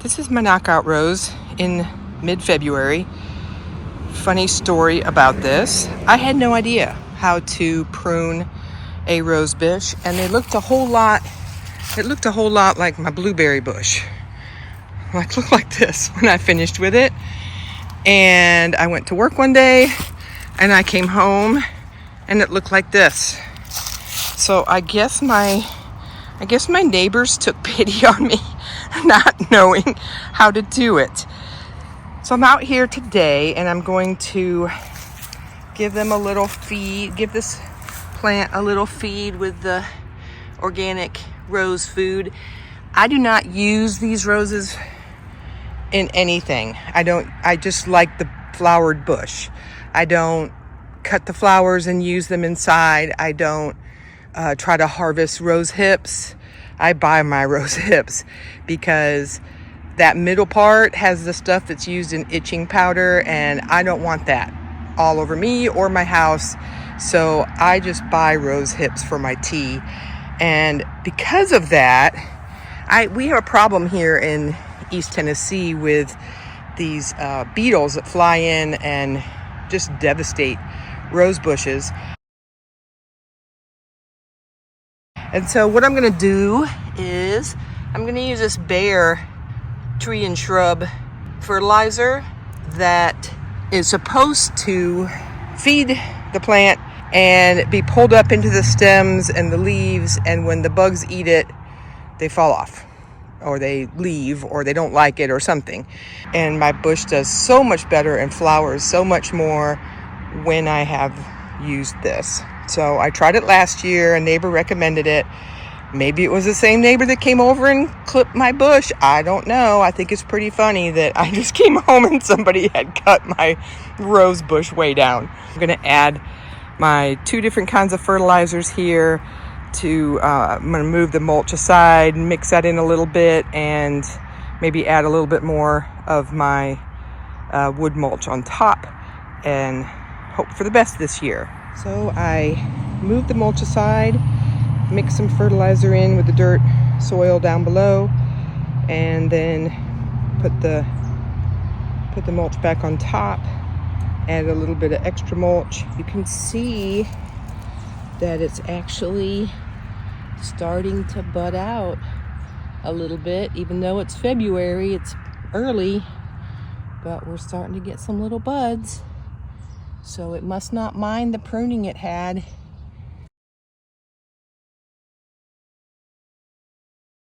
This is my knockout rose in mid-February. Funny story about this. I had no idea how to prune a rose bush, and it looked a whole lot like my blueberry bush. Looked like this when I finished with it. And I went to work one day and I came home and it looked like this. So I guess my neighbors took pity on me not knowing how to do it. So I'm out here today and I'm going to give them a little feed, give this plant a little feed with the organic rose food. I do not use these roses in anything. I just like the flowered bush. I don't cut the flowers and use them inside. I don't try to harvest rose hips. I buy my rose hips because that middle part has the stuff that's used in itching powder, and I don't want that all over me or my house. So I just buy rose hips for my tea. And because of that, we have a problem here in East Tennessee with these beetles that fly in and just devastate rose bushes. And so what I'm going to do is I'm going to use this Bayer tree and shrub fertilizer that is supposed to feed the plant and be pulled up into the stems and the leaves, and when the bugs eat it, they fall off, or they leave, or they don't like it, or something. And my bush does so much better and flowers so much more when I have used this. So I tried it last year. A neighbor recommended it. Maybe it was the same neighbor that came over and clipped my bush. I don't know. I think it's pretty funny that I just came home and somebody had cut my rose bush way down. I'm going to add my 2 different kinds of fertilizers here. I'm going to move the mulch aside, mix that in a little bit, and maybe add a little bit more of my wood mulch on top and hope for the best this year. So I moved the mulch aside, mix some fertilizer in with the dirt soil down below, and then put the mulch back on top, add a little bit of extra mulch. You can see that it's actually starting to bud out a little bit. Even though it's February, it's early, but we're starting to get some little buds. So it must not mind the pruning it had.